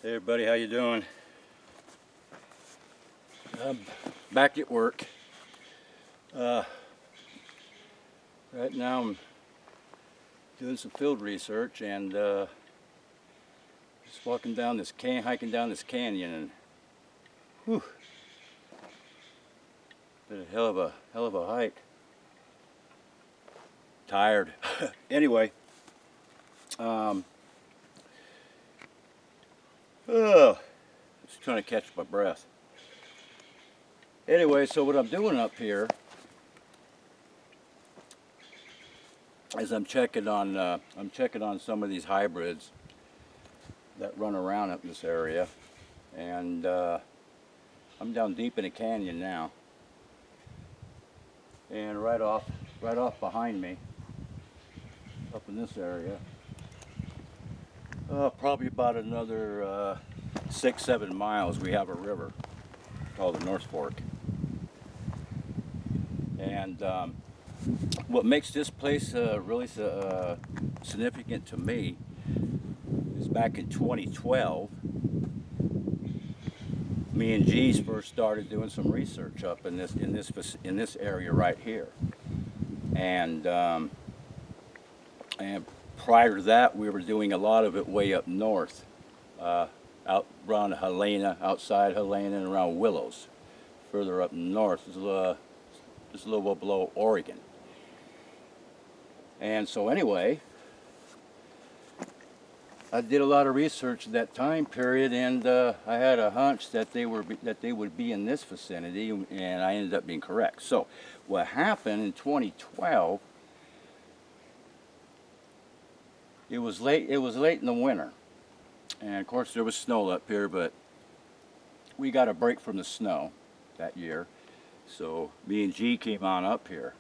Hey everybody, how you doing? I'm back at work. Right now I'm doing some field research and just walking down this hiking down this canyon, and whew, been a hell of a hike. Tired. Anyway, just trying to catch my breath. Anyway, so what I'm doing up here is I'm checking on some of these hybrids that run around up in this area, and I'm down deep in a canyon now, and right off behind me, up in this area, probably about another 6-7 miles, we have a river called the North Fork. And what makes this place really significant to me is back in 2012, me and G's first started doing some research up in this area right here, and prior to that, we were doing a lot of it way up north, out around Helena, outside Helena, and around Willows, further up north, just a little bit below Oregon. And so anyway, I did a lot of research at that time period, and I had a hunch that they would be in this vicinity, and I ended up being correct. So what happened in 2012? It was late in the winter, and of course there was snow up here, but we got a break from the snow that year, so me and G came on up here,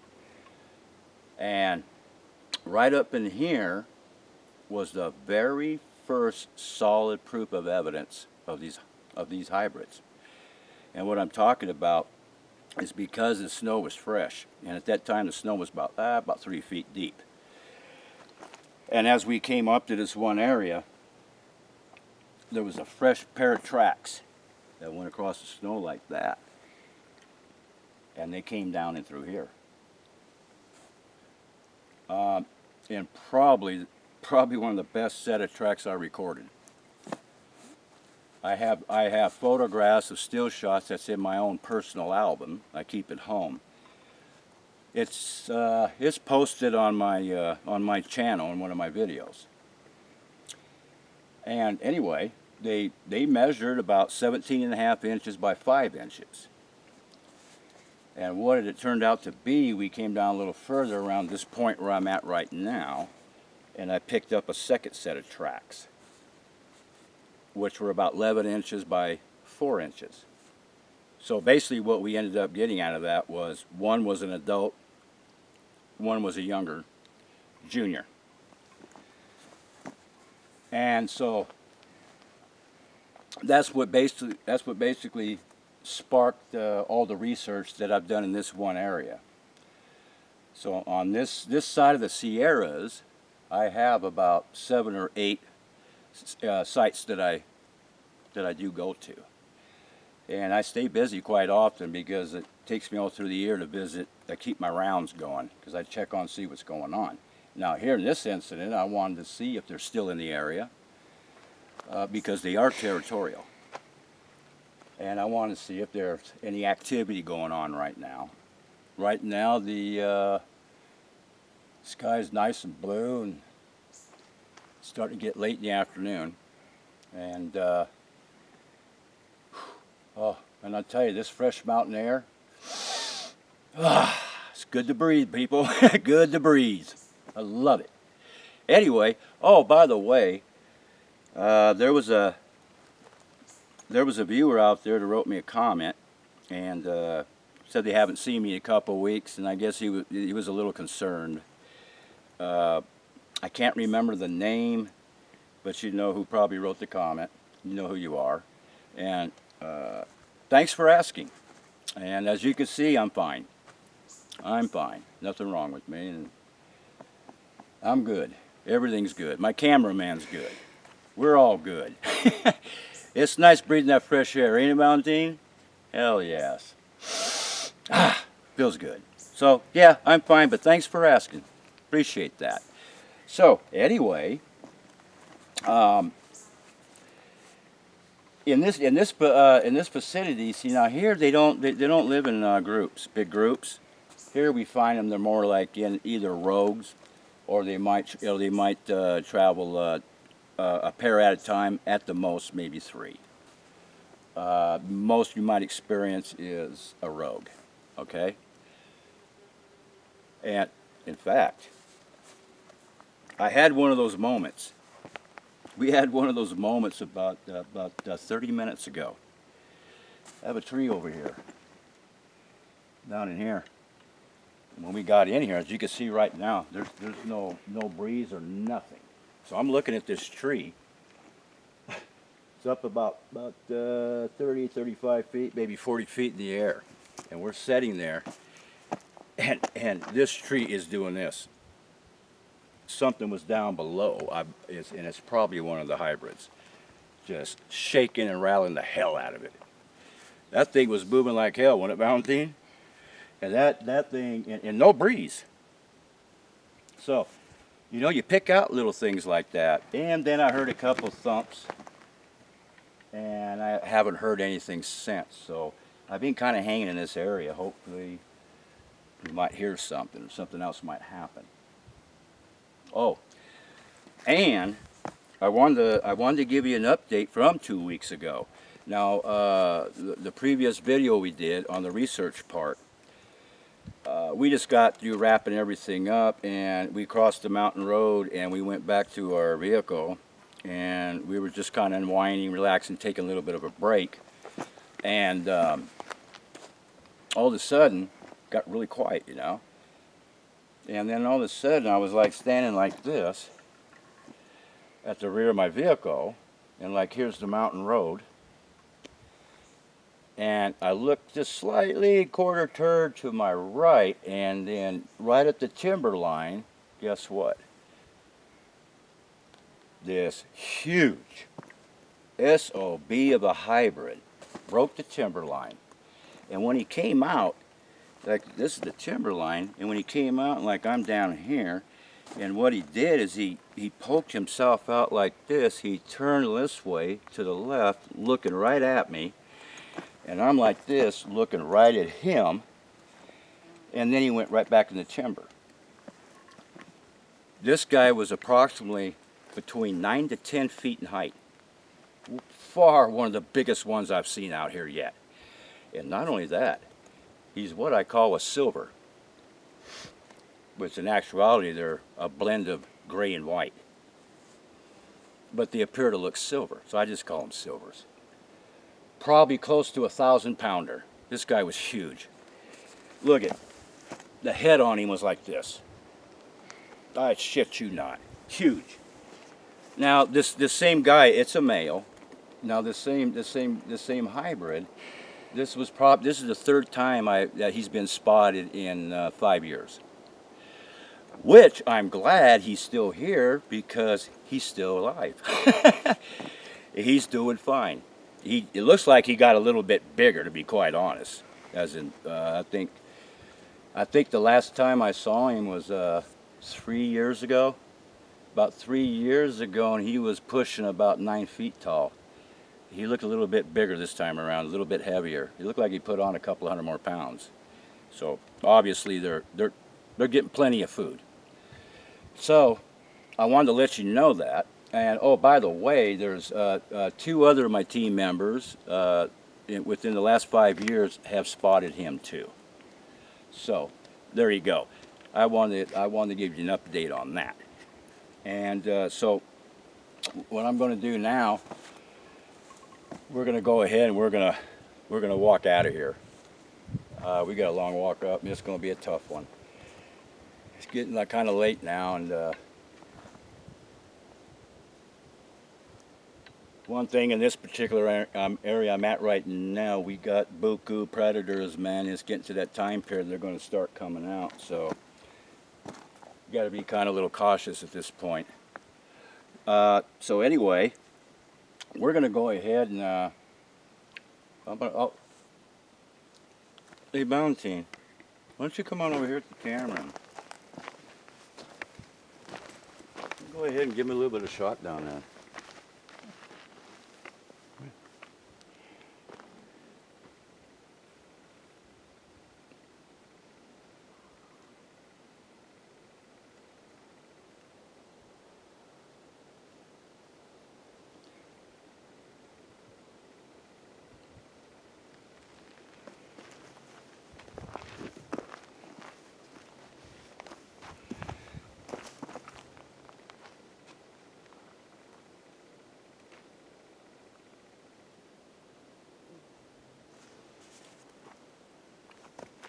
and right up in here was the very first solid proof of evidence of these hybrids. And what I'm talking about is because the snow was fresh, and at that time the snow was about 3 feet deep. And as we came up to this one area, there was a fresh pair of tracks that went across the snow like that, and they came down in through here. And probably one of the best set of tracks I recorded. I have photographs of still shots that's in my own personal album. I keep it home. It's posted on my channel in one of my videos. And anyway, they measured about 17.5 inches by 5 inches. And what it turned out to be, we came down a little further around this point where I'm at right now, and I picked up a second set of tracks, which were about 11 inches by 4 inches. So basically what we ended up getting out of that was, one was an adult, one was a younger junior. And so that's what basically sparked all the research that I've done in this one area. So on this side of the Sierras, I have about 7 or 8 sites that I do go to, and I stay busy quite often because it takes me all through the year to visit. I keep my rounds going because I check on, see what's going on. Now here in this incident, I wanted to see if they're still in the area because they are territorial, and I wanted to see if there's any activity going on right now. Right now the sky's nice and blue, and it's starting to get late in the afternoon, and and I'll tell you, this fresh mountain air, it's good to breathe, people. Good to breathe. I love it. Anyway, oh, by the way, there was a viewer out there that wrote me a comment, and said they haven't seen me in a couple of weeks, and I guess he was a little concerned. I can't remember the name, but you know who probably wrote the comment. You know who you are. And thanks for asking. And as you can see, I'm fine. I'm fine. Nothing wrong with me, and I'm good. Everything's good. My cameraman's good. We're all good. It's nice breathing that fresh air, ain't it, Valentine? Hell yes. Ah, feels good. So, yeah, I'm fine, but thanks for asking. Appreciate that. So, anyway, um, in this vicinity, see now here they don't live in groups, big groups. Here we find them. They're more like in either rogues, or they might travel a pair at a time. At the most, maybe three. Most you might experience is a rogue. Okay. And in fact, I had one of those moments. We had one of those moments about 30 minutes ago. I have a tree over here, down in here. When we got in here, as you can see right now, there's no breeze or nothing. So I'm looking at this tree. It's up about 30, 35 feet, maybe 40 feet in the air, and we're sitting there, and this tree is doing this. Something was down below, and it's probably one of the hybrids, just shaking and rattling the hell out of it. That thing was moving like hell, wasn't it, Valentine? And that thing, and no breeze. So, you know, you pick out little things like that. And then I heard a couple thumps, and I haven't heard anything since. So I've been kind of hanging in this area. Hopefully we might hear something, or something else might happen. Oh, and I wanted to give you an update from 2 weeks ago. Now, the previous video we did on the research part, we just got through wrapping everything up, and we crossed the mountain road, and we went back to our vehicle, and we were just kind of unwinding, relaxing, taking a little bit of a break, and all of a sudden, got really quiet, you know. And then all of a sudden, I was like standing like this at the rear of my vehicle, and like here's the mountain road. And I looked just slightly quarter turn to my right, and then right at the timber line, guess what? This huge SOB of a hybrid broke the timber line. And when he came out, like this is the timber line, and when he came out, like I'm down here, and what he did is he poked himself out like this. He turned this way to the left, looking right at me. And I'm like this, looking right at him, and then he went right back in the timber. This guy was approximately between 9 to 10 feet in height. Far one of the biggest ones I've seen out here yet. And not only that, he's what I call a silver, which in actuality they're a blend of gray and white. But they appear to look silver, so I just call them silvers. Probably close to 1,000-pounder. This guy was huge. Look at the head on him was like this. I shit you not. Huge. Now this same guy, it's a male. Now the same hybrid. This is the third time that he's been spotted in 5 years. Which I'm glad he's still here because he's still alive. He's doing fine. It looks like he got a little bit bigger, to be quite honest. As in, I think the last time I saw him was 3 years ago. About 3 years ago, and he was pushing about 9 feet tall. He looked a little bit bigger this time around, a little bit heavier. He looked like he put on a couple hundred more pounds. So obviously they're getting plenty of food. So I wanted to let you know that. And oh, by the way, there's 2 other of my team members within the last 5 years have spotted him too. So there you go. I wanted to give you an update on that. And so what I'm going to do now, we're going to go ahead and we're going to walk out of here. We got a long walk up, and it's going to be a tough one. It's getting like kind of late now, and one thing in this particular area I'm at right now, we got buku predators, man. It's getting to that time period they're going to start coming out, so you got to be kind of a little cautious at this point. So anyway, we're gonna go ahead and hey Valentine, why don't you come on over here to the camera and go ahead and give me a little bit of shot down there.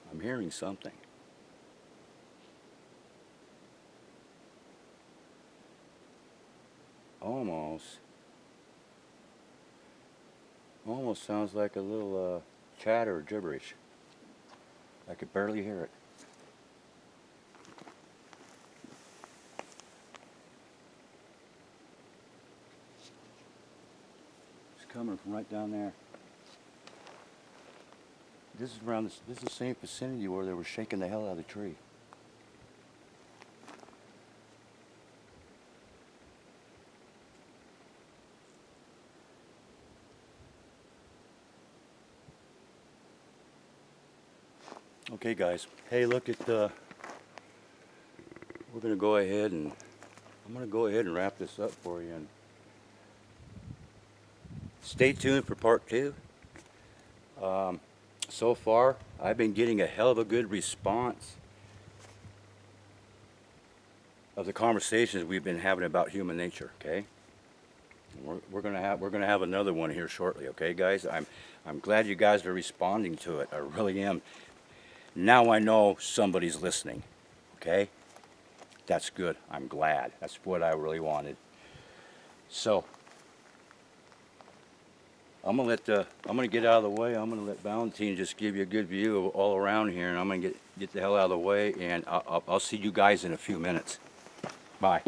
I'm hearing something. Almost sounds like a little chatter or gibberish. I could barely hear it. It's coming from right down there. This is around this is the same vicinity where they were shaking the hell out of the tree. Okay guys, hey, look at we're gonna go ahead and I'm gonna go ahead and wrap this up for you, and stay tuned for part 2. So far I've been getting a hell of a good response of the conversations we've been having about human nature. Okay, we're gonna have another one here shortly. Okay guys, I'm glad you guys are responding to it. I really am. Now I know somebody's listening, okay? That's good. I'm glad. That's what I really wanted. So, I'm gonna get out of the way. I'm gonna let Valentine just give you a good view of all around here, and I'm gonna get the hell out of the way, and I'll see you guys in a few minutes. Bye.